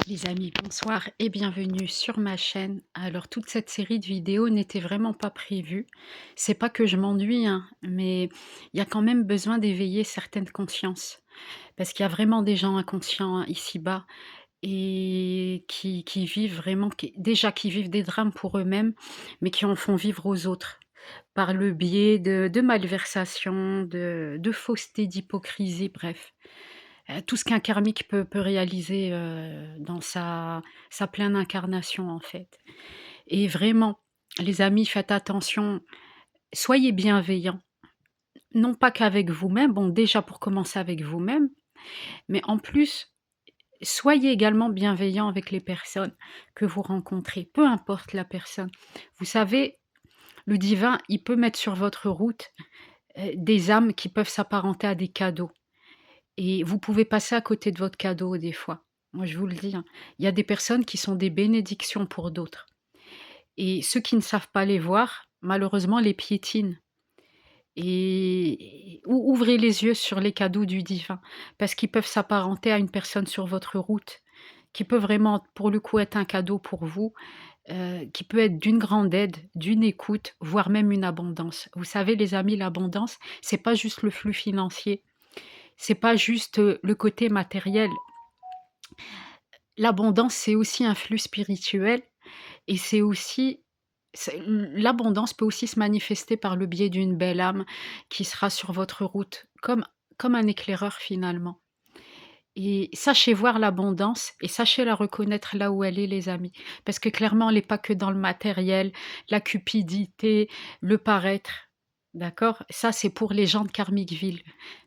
Les amis, bonsoir et bienvenue sur ma chaîne. Alors, toute cette série de vidéos n'était vraiment pas prévue. C'est pas que je m'ennuie, hein, mais il y a quand même besoin d'éveiller certaines consciences. Parce qu'il y a vraiment des gens inconscients, hein, ici-bas et qui vivent vraiment, déjà qui vivent des drames pour eux-mêmes, mais qui en font vivre aux autres. Par le biais de malversations, de fausseté, d'hypocrisie, bref. Tout ce qu'un karmique peut réaliser, dans sa pleine incarnation, en fait. Et vraiment, les amis, faites attention, soyez bienveillants. Non pas qu'avec vous-même, bon déjà pour commencer avec vous-même, mais en plus, soyez également bienveillants avec les personnes que vous rencontrez, peu importe la personne. Vous savez, le divin, il peut mettre sur votre route, des âmes qui peuvent s'apparenter à des cadeaux. Et vous pouvez passer à côté de votre cadeau des fois. Moi, je vous le dis, hein. Il y a des personnes qui sont des bénédictions pour d'autres et ceux qui ne savent pas les voir, malheureusement, les piétinent et ouvrez les yeux sur les cadeaux du divin parce qu'ils peuvent s'apparenter à une personne sur votre route qui peut vraiment, pour le coup, être un cadeau pour vous, qui peut être d'une grande aide, d'une écoute, voire même une abondance. Vous savez, les amis, l'abondance, c'est pas juste le flux financier, c'est pas juste, le côté matériel. L'abondance, c'est aussi un flux spirituel et c'est aussi l'abondance peut aussi se manifester par le biais d'une belle âme qui sera sur votre route, comme un éclaireur finalement. Et sachez voir l'abondance et sachez la reconnaître là où elle est, les amis. Parce que clairement, elle est pas que dans le matériel, la cupidité, le paraître. D'accord? Ça, c'est pour les gens de Karmicville.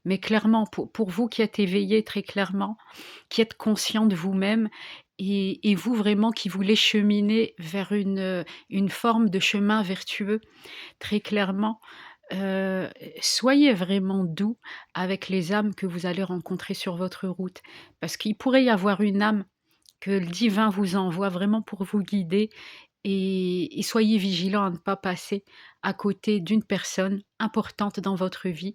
Mais clairement, pour vous qui êtes éveillés très clairement, qui êtes conscient de vous-même et vous vraiment qui voulez cheminer vers une forme de chemin vertueux, très clairement, Heu, soyez vraiment doux avec les âmes que vous allez rencontrer sur votre route. Parce qu'il pourrait y avoir une âme que le divin vous envoie vraiment pour vous guider et soyez vigilants à ne pas passer à côté d'une personne importante dans votre vie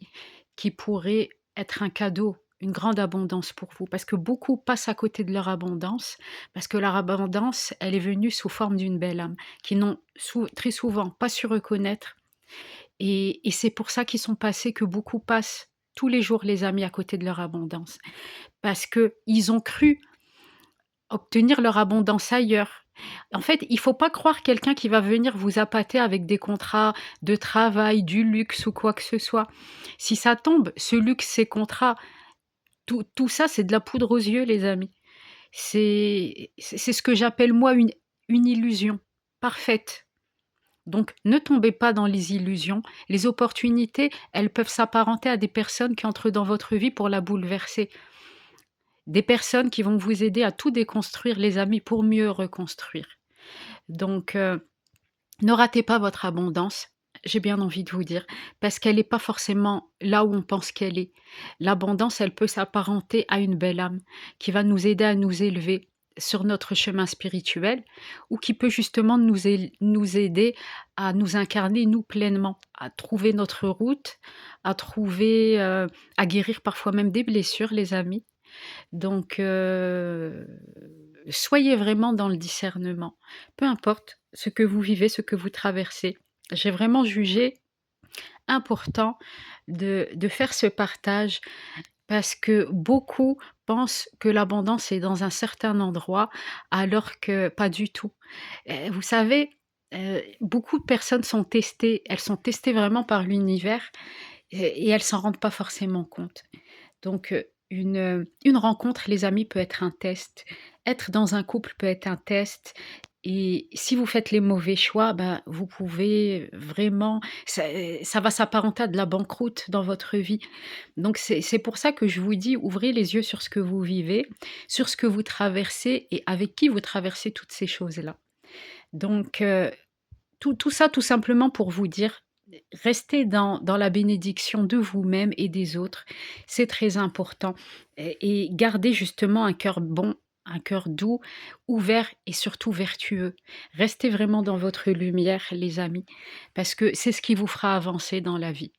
qui pourrait être un cadeau, une grande abondance pour vous. Parce que beaucoup passent à côté de leur abondance, parce que leur abondance, elle est venue sous forme d'une belle âme, qui n'ont très souvent pas su reconnaître et c'est pour ça qu'ils sont passés que beaucoup passent tous les jours, les amis, à côté de leur abondance. Parce qu'ils ont cru obtenir leur abondance ailleurs. En fait, il faut pas croire quelqu'un qui va venir vous appâter avec des contrats de travail, du luxe ou quoi que ce soit. Si ça tombe, ce luxe, ces contrats, tout ça, c'est de la poudre aux yeux, les amis. C'est ce que j'appelle moi une illusion parfaite. Donc, ne tombez pas dans les illusions. Les opportunités, elles peuvent s'apparenter à des personnes qui entrent dans votre vie pour la bouleverser. Des personnes qui vont vous aider à tout déconstruire, les amis, pour mieux reconstruire. Donc, ne ratez pas votre abondance, j'ai bien envie de vous dire, parce qu'elle n'est pas forcément là où on pense qu'elle est. L'abondance, elle peut s'apparenter à une belle âme qui va nous aider à nous élever sur notre chemin spirituel ou qui peut justement nous aider à nous incarner, nous, pleinement, à trouver notre route, à trouver, à guérir parfois même des blessures, les amis. Donc, soyez vraiment dans le discernement. Peu importe ce que vous vivez, ce que vous traversez. J'ai vraiment jugé important de faire ce partage parce que beaucoup pensent que l'abondance est dans un certain endroit alors que pas du tout. Vous savez, beaucoup de personnes sont testées, elles sont testées vraiment par l'univers et elles s'en rendent pas forcément compte. Donc, une rencontre, les amis, peut être un test. Être dans un couple peut être un test et si vous faites les mauvais choix, ben, vous pouvez vraiment ça va s'apparenter à de la banqueroute dans votre vie. Donc c'est pour ça que je vous dis, ouvrez les yeux sur ce que vous vivez, sur ce que vous traversez et avec qui vous traversez toutes ces choses-là. Donc, tout ça, tout simplement pour vous dire, restez dans la bénédiction de vous-même et des autres, c'est très important et gardez justement un cœur bon, un cœur doux, ouvert et surtout vertueux. Restez vraiment dans votre lumière, les amis, parce que c'est ce qui vous fera avancer dans la vie.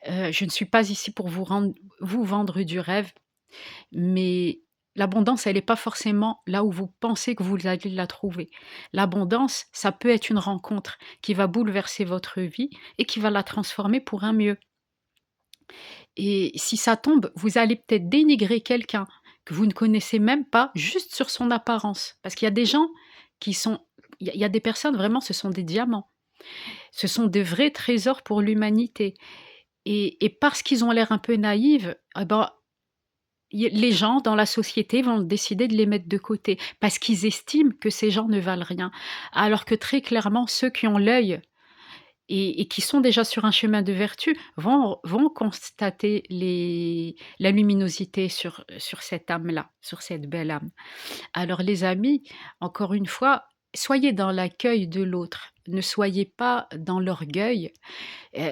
Je ne suis pas ici pour vous vendre du rêve, mais L'abondance, elle est pas forcément là où vous pensez que vous allez la trouver. L'abondance, ça peut être une rencontre qui va bouleverser votre vie et qui va la transformer pour un mieux. Et si ça tombe, vous allez peut-être dénigrer quelqu'un que vous ne connaissez même pas, juste sur son apparence. Parce qu'il y a des gens qui sont il y a des personnes vraiment, ce sont des diamants. Ce sont de vrais trésors pour l'humanité et parce qu'ils ont l'air un peu naïfs, eh ben, les gens dans la société vont décider de les mettre de côté parce qu'ils estiment que ces gens ne valent rien. Alors que très clairement, ceux qui ont l'œil et qui sont déjà sur un chemin de vertu vont constater la luminosité sur cette âme-là, sur cette belle âme. Alors les amis, encore une fois, soyez dans l'accueil de l'autre, ne soyez pas dans l'orgueil.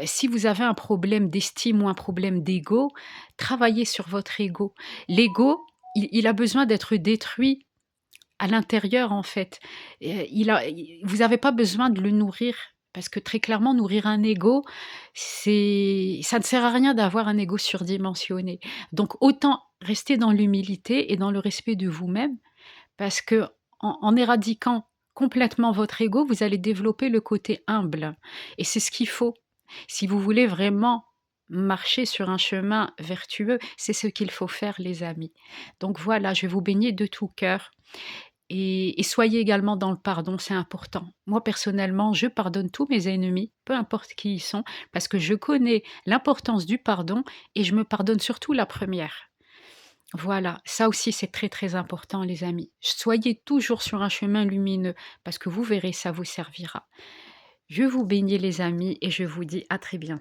Si vous avez un problème d'estime ou un problème d'ego, travaillez sur votre ego. L'ego, il a besoin d'être détruit à l'intérieur, en fait. Vous n'avez pas besoin de le nourrir parce que très clairement, nourrir un ego, ça ne sert à rien d'avoir un ego surdimensionné. Donc autant rester dans l'humilité et dans le respect de vous-même parce qu'en éradiquant complètement votre ego, vous allez développer le côté humble et c'est ce qu'il faut. Si vous voulez vraiment marcher sur un chemin vertueux, c'est ce qu'il faut faire les amis. Donc voilà, je vais vous baigner de tout cœur et soyez également dans le pardon, c'est important. Moi personnellement, je pardonne tous mes ennemis, peu importe qui ils sont, parce que je connais l'importance du pardon et je me pardonne surtout la première. Voilà, ça aussi c'est très, très important les amis. Soyez toujours sur un chemin lumineux parce que vous verrez, ça vous servira. Je vous bénis les amis et je vous dis à très bientôt.